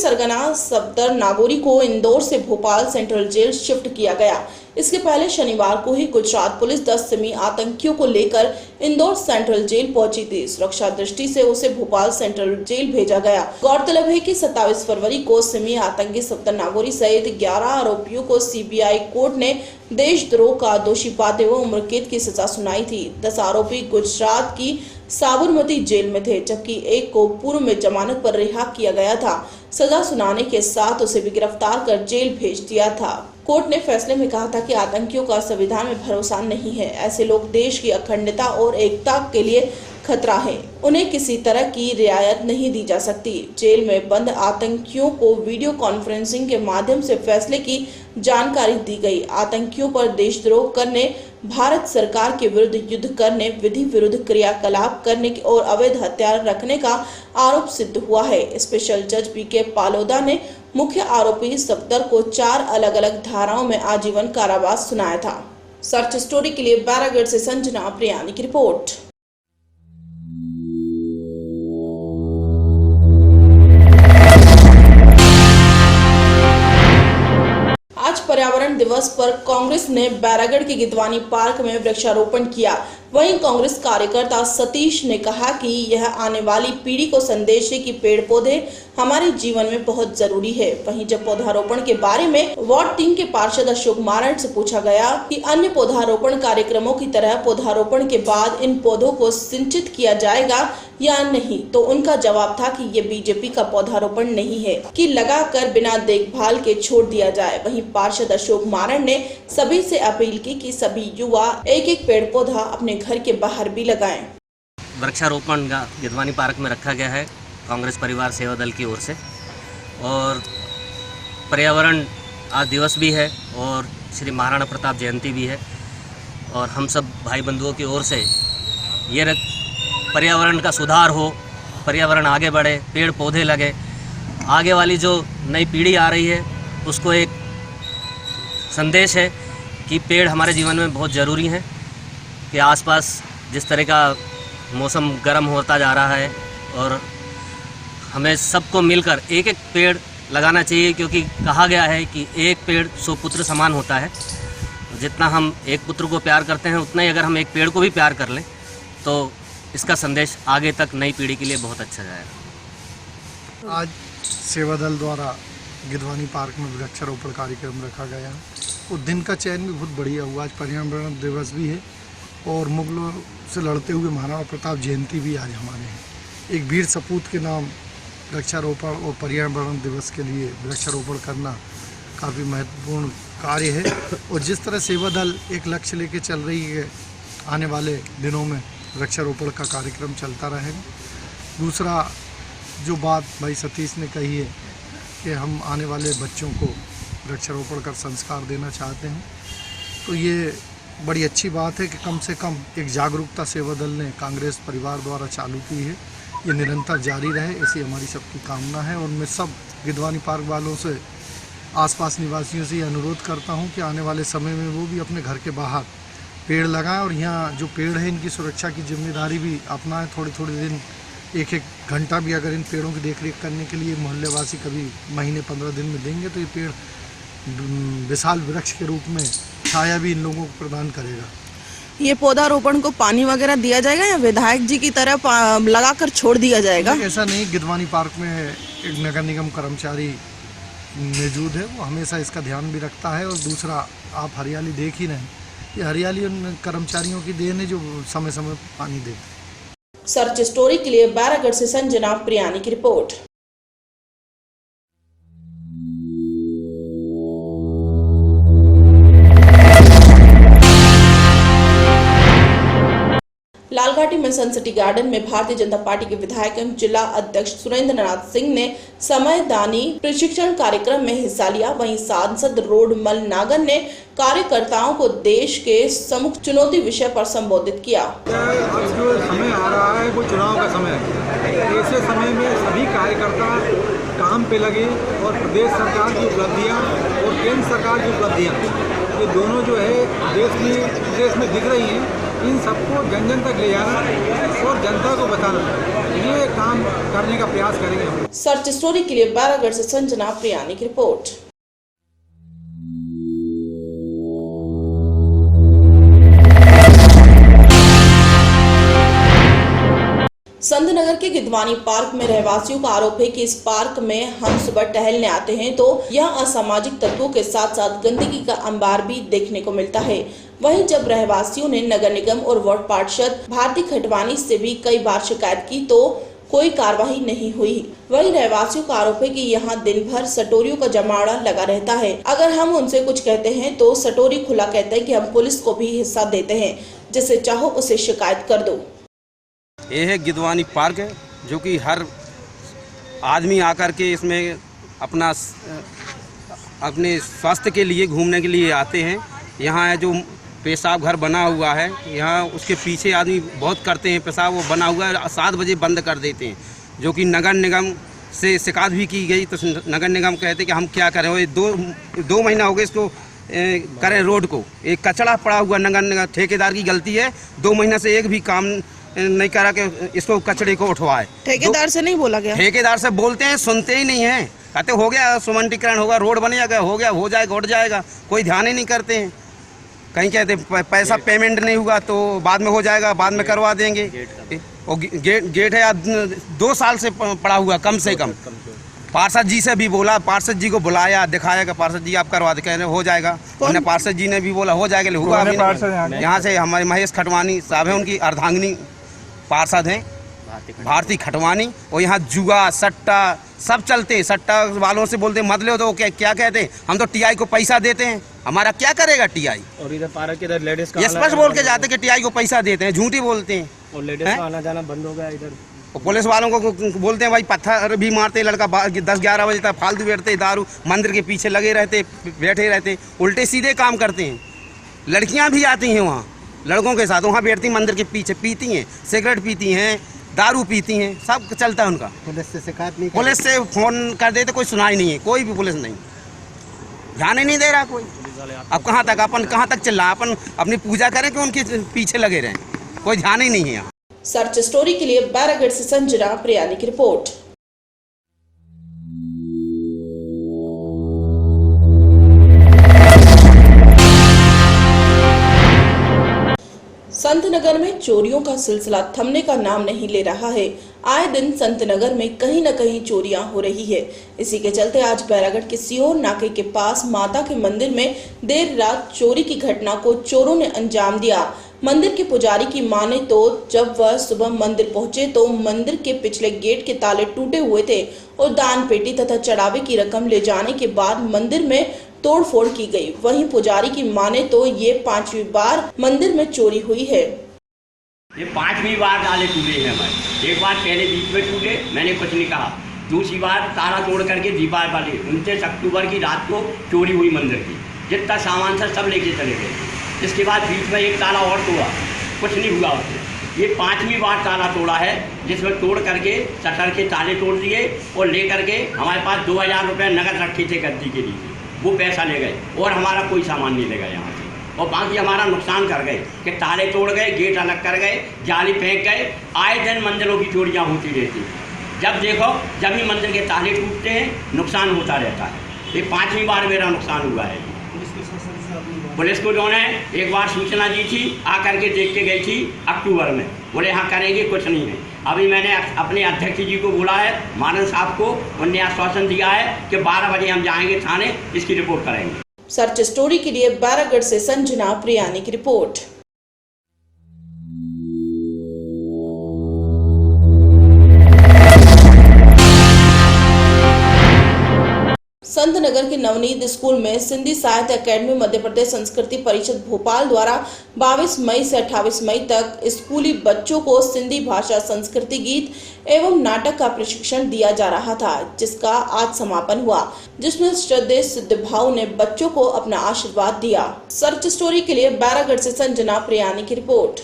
सरगना सफदर नागौरी को इंदौर से भोपाल सेंट्रल जेल शिफ्ट किया गया। इसके पहले शनिवार को ही गुजरात पुलिस 10 सिमी आतंकियों को लेकर इंदौर सेंट्रल जेल पहुंची थी। सुरक्षा दृष्टि से उसे भोपाल सेंट्रल जेल भेजा गया। गौरतलब है कि 27 फरवरी को सिमी आतंकी सफदर नागौरी सहित 11 आरोपियों को सीबीआई कोर्ट ने देशद्रोह का दोषी पाते हुए उम्र कैद की सजा सुनाई थी। 10 आरोपी गुजरात की साबरमती जेल में थे, जबकि एक को पूर्व में जमानत पर रिहा किया गया था। सजा सुनाने के साथ उसे भी गिरफ्तार कर जेल भेज दिया था। कोर्ट ने फैसले में कहा था कि आतंकियों का संविधान में भरोसा नहीं है। ऐसे लोग देश की अखंडता और एकता के लिए खतरा है। उन्हें किसी तरह की रियायत नहीं दी जा सकती। जेल में बंद आतंकियों को वीडियो कॉन्फ्रेंसिंग के माध्यम से फैसले की जानकारी दी गई। आतंकियों पर देशद्रोह करने, भारत सरकार के विरुद्ध युद्ध करने, विधि विरुद्ध क्रियाकलाप करने और अवैध हथियार रखने का आरोप सिद्ध हुआ है। स्पेशल जज बीके पालोदा ने मुख्य आरोपी सफदर को 4 अलग-अलग धाराओं में आजीवन कारावास सुनाया था। सर्च स्टोरी के लिए बैरागढ़ से संजना प्रियानी की रिपोर्ट। आज पर्यावरण दिवस पर कांग्रेस ने बैरागढ़ के गिदवानी पार्क में वृक्षारोपण किया। वहीं कांग्रेस कार्यकर्ता सतीश ने कहा कि यह आने वाली पीढ़ी को संदेश है कि पेड़ पौधे हमारे जीवन में बहुत जरूरी है। वहीं जब पौधारोपण के बारे में वार्ड 3 के पार्षद अशोक मारंट से पूछा गया कि अन्य पौधारोपण कार्यक्रमों की तरह पौधारोपण के बाद इन पौधों को सिंचित किया जाएगा या नहीं, तो उनका जवाब था कि ये बीजेपी का पौधारोपण नहीं है कि लगाकर बिना देखभाल के छोड़ दिया जाए। वहीं पार्षद अशोक मारंट ने सभी से अपील की कि सभी युवा एक-एक पेड़ पौधा अपने घर के बाहर भी लगाएं। वृक्षारोपण का गिदवानी पार्क में रखा गया है कांग्रेस परिवार सेवा दल की ओर से, और पर्यावरण आज दिवस भी है और श्री महाराणा प्रताप जयंती भी है, और हम सब भाई बंधुओं की ओर से ये पर्यावरण का सुधार हो, पर्यावरण आगे बढ़े, पेड़ पौधे लगे, आगे वाली जो नई पीढ़ी आ रही है उसको एक संदेश है कि पेड़ हमारे जीवन में बहुत ज़रूरी हैं। कि आसपास जिस तरह का मौसम गर्म होता जा रहा है और हमें सबको मिलकर एक एक पेड़ लगाना चाहिए, क्योंकि कहा गया है कि एक पेड़ 100 पुत्र समान होता है। जितना हम एक पुत्र को प्यार करते हैं उतना ही अगर हम एक पेड़ को भी प्यार कर लें तो इसका संदेश आगे तक नई पीढ़ी के लिए बहुत अच्छा जाएगा। आज सेवा दल द्वारा गिदवानी पार्क में वृक्षारोपण कार्यक्रम रखा गया है और दिन का चयन भी बहुत बढ़िया हुआ। आज पर्यावरण दिवस भी है और मुगलों से लड़ते हुए महाराणा प्रताप जयंती भी आज हमारे हैं। एक वीर सपूत के नाम वृक्षारोपण और पर्यावरण दिवस के लिए वृक्षारोपण करना काफ़ी महत्वपूर्ण कार्य है। और जिस तरह सेवा दल एक लक्ष्य लेके चल रही है, आने वाले दिनों में वृक्षारोपण का कार्यक्रम चलता रहेगा। दूसरा जो बात भाई सतीश ने कही है कि हम आने वाले बच्चों को वृक्षारोपण कर संस्कार देना चाहते हैं, तो ये बड़ी अच्छी बात है कि कम से कम एक जागरूकता सेवा दल ने कांग्रेस परिवार द्वारा चालू की है। ये निरंतर जारी रहे, ऐसी हमारी सबकी कामना है। और मैं सब गिदवानी पार्क वालों से, आसपास निवासियों से अनुरोध करता हूं कि आने वाले समय में वो भी अपने घर के बाहर पेड़ लगाएं और यहाँ जो पेड़ है इनकी सुरक्षा की जिम्मेदारी भी अपनाएं। थोड़े थोड़े दिन, एक घंटा भी अगर इन पेड़ों की देखरेख करने के लिए मोहल्लेवासी कभी महीने 15 दिन में देंगे तो ये पेड़ विशाल वृक्ष के रूप में छाया भी इन लोगों को प्रदान करेगा। ये पौधारोपण को पानी वगैरह दिया जाएगा या विधायक जी की तरह लगाकर छोड़ दिया जाएगा? ऐसा नहीं, गिदवानी पार्क में एक नगर निगम कर्मचारी मौजूद है, वो हमेशा इसका ध्यान भी रखता है। और दूसरा, आप हरियाली देख ही रहे हैं, ये हरियाली उन कर्मचारियों की देन है जो समय समय पर पानी देते हैं। सर्च स्टोरी के लिए बैरागढ़ से संजना प्रियानी की रिपोर्ट। लालघाटी में सनसिटी गार्डन में भारतीय जनता पार्टी के विधायक एवं जिला अध्यक्ष सुरेंद्र नाथ सिंह ने समयदानी प्रशिक्षण कार्यक्रम में हिस्सा लिया। वहीं सांसद रोडमल नागर ने कार्यकर्ताओं को देश के प्रमुख चुनौती विषय पर संबोधित किया। अब जो समय आ रहा है वो चुनाव का समय है। ऐसे समय में सभी कार्यकर्ता काम पे लगे और प्रदेश सरकार की उपलब्धियां और केंद्र सरकार की उपलब्धियां, ये दोनों जो है देश में दिख रही हैं। इन सबको जन जन तक ले जाना और जनता को बताना, ये काम करने का प्रयास करेंगे हम। सर्च स्टोरी के लिए बैरागढ़ से संजना प्रियानी की रिपोर्ट। संत नगर के गिदवानी पार्क में रहवासियों का आरोप है कि इस पार्क में हम सुबह टहलने आते हैं तो यह असामाजिक तत्वों के साथ साथ गंदगी का अंबार भी देखने को मिलता है। वहीं जब रहवासियों ने नगर निगम और वार्ड पार्षद भारती खटवानी से भी कई बार शिकायत की तो कोई कार्रवाई नहीं हुई। वहीं रहवासियों का आरोप है कि यहाँ दिन भर सटोरियों का जमावड़ा लगा रहता है। अगर हम उनसे कुछ कहते हैं तो सटोरी खुला कहते हैं कि हम पुलिस को भी हिस्सा देते हैं, जिसे चाहो उसे शिकायत कर दो। ये है गिदवानी पार्क है, जो कि हर आदमी आकर के इसमें अपने स्वास्थ्य के लिए घूमने के लिए आते हैं। यहाँ है जो पेशाब घर बना हुआ है, यहाँ उसके पीछे आदमी बहुत करते हैं पेशाब, वो बना हुआ है 7 बजे बंद कर देते हैं, जो कि नगर निगम से शिकायत भी की गई तो नगर निगम कहते कि हम क्या करें। वो 2 महीना हो गए इसको करें रोड को, एक कचरा पड़ा हुआ नगर निगम ठेकेदार की गलती है, 2 महीना से एक भी काम नहीं करा के इसको कचड़े को उठवाए। ठेकेदार से नहीं बोला गया? ठेकेदार से बोलते हैं, सुनते ही नहीं है, कहते हो गया सुमंटीकरण होगा, रोड बनेगा, हो गया, हो जाएगा, उठ जाएगा, कोई ध्यान ही नहीं करते हैं। कहीं कहते पैसा पेमेंट नहीं हुआ तो बाद में हो जाएगा, बाद में करवा देंगे। और गेट है 2 साल से पड़ा हुआ कम से कम। पार्षद जी से भी बोला, पार्षद जी को बुलाया, दिखाया कि पार्षद जी आप करवा दे, कह रहे हो जाएगा। उन्हें पार्षद जी ने भी बोला हो जाएगा, हुआ अभी नहीं। यहाँ से हमारे महेश खटवानी साहब हैं, उनकी अर्धांगिनी पार्षद हैं भारती खटवानी। और यहाँ जुआ सट्टा सब चलते हैं। सट्टा वालों से बोलते मत लो तो क्या कहते हैं, हम तो टीआई को पैसा देते हैं, हमारा क्या करेगा टीआई। और इधर पार्क के इधर लेडीज का स्पष्ट बोल के जाते कि टीआई को पैसा देते हैं, झूठी बोलते हैं। और लेडीज का आना जाना बंद हो गया इधर। और पुलिस वालों को बोलते हैं भाई पत्थर भी मारते, लड़का 10-11 बजे तक फालतू बैठते, दारू मंदिर के पीछे लगे रहते, बैठे रहते, उल्टे सीधे काम करते हैं। लड़कियां भी आती हैं वहाँ लड़कों के साथ, वहाँ बैठती मंदिर के पीछे, पीती हैं, सिगरेट पीती हैं, दारू पीती हैं, सब चलता है उनका। पुलिस से शिकायत नहीं, पुलिस से फोन कर देते, कोई सुनाई नहीं है, कोई भी पुलिस नहीं, ध्यान ही नहीं दे रहा कोई। अब कहाँ तक अपन कहाँ तक चिल्ला, अपन अपनी पूजा करें कि उनके पीछे लगे रहें, कोई ध्यान ही नहीं है यहाँ। सर्च स्टोरी के लिए बैरागढ़ से संजना प्रियानी की रिपोर्ट। संत नगर में चोरियों का सिलसिला थमने का नाम नहीं ले रहा है। आए दिन संत नगर में कहीं न कहीं चोरियां हो रही है। इसी के चलते आज बैरागढ़ के सियोर नाके के पास माता के मंदिर में देर रात चोरी की घटना को चोरों ने अंजाम दिया। मंदिर के पुजारी की माने तो जब वह सुबह मंदिर पहुंचे तो मंदिर के पिछले गेट के ताले टूटे हुए थे और दान पेटी तथा चढ़ावे की रकम ले जाने के बाद मंदिर में तोड़फोड़ की गई। वहीं पुजारी की माने तो ये 5वीं बार मंदिर में चोरी हुई है। ये 5वीं बार ताले टूटे हैं हमारे। एक बार पहले बीच में टूटे, मैंने कुछ नहीं कहा। दूसरी बार ताला तोड़ करके दीपावली 29 अक्टूबर की रात को चोरी हुई मंदिर की। जितना सामान था सब लेके चले गए। इसके बाद बीच में एक ताला और तोड़ा, कुछ नहीं हुआ उससे। ये 5वीं बार ताला तोड़ा है, जिसमें तोड़ करके शटर के ताले तोड़ दिए और ले करके हमारे पास 2000 रुपये नगद रखे थे गद्दी के लिए, वो पैसा ले गए और हमारा कोई सामान नहीं ले गए यहाँ से। और बाकी हमारा नुकसान कर गए कि ताले तोड़ गए, गेट अलग कर गए, जाली फेंक गए। आए दिन मंदिरों की चोरियाँ होती रहती। जब देखो जब ही मंदिर के ताले टूटते हैं नुकसान होता रहता है। ये 5वीं बार मेरा नुकसान हुआ है। पुलिस को जो है एक बार सूचना दी थी, आकर के देख के गई थी अक्टूबर में, बोले हाँ करेंगे, कुछ नहीं है। अभी मैंने अपने अध्यक्ष जी को बोला है, मानन साहब को, उन्होंने आश्वासन दिया है कि 12 बजे हम जाएंगे थाने, इसकी रिपोर्ट करेंगे। सर्च स्टोरी के लिए बैरागढ़ से संजना प्रियानी की रिपोर्ट। संत नगर के नवनीत स्कूल में सिंधी साहित्य एकेडमी मध्य प्रदेश संस्कृति परिषद भोपाल द्वारा 22 मई से 28 मई तक स्कूली बच्चों को सिंधी भाषा, संस्कृति, गीत एवं नाटक का प्रशिक्षण दिया जा रहा था, जिसका आज समापन हुआ, जिसमें श्रद्धेय सिद्धभाव ने बच्चों को अपना आशीर्वाद दिया। सर्च स्टोरी के लिए बैरागढ़ से संजना प्रियानी की रिपोर्ट।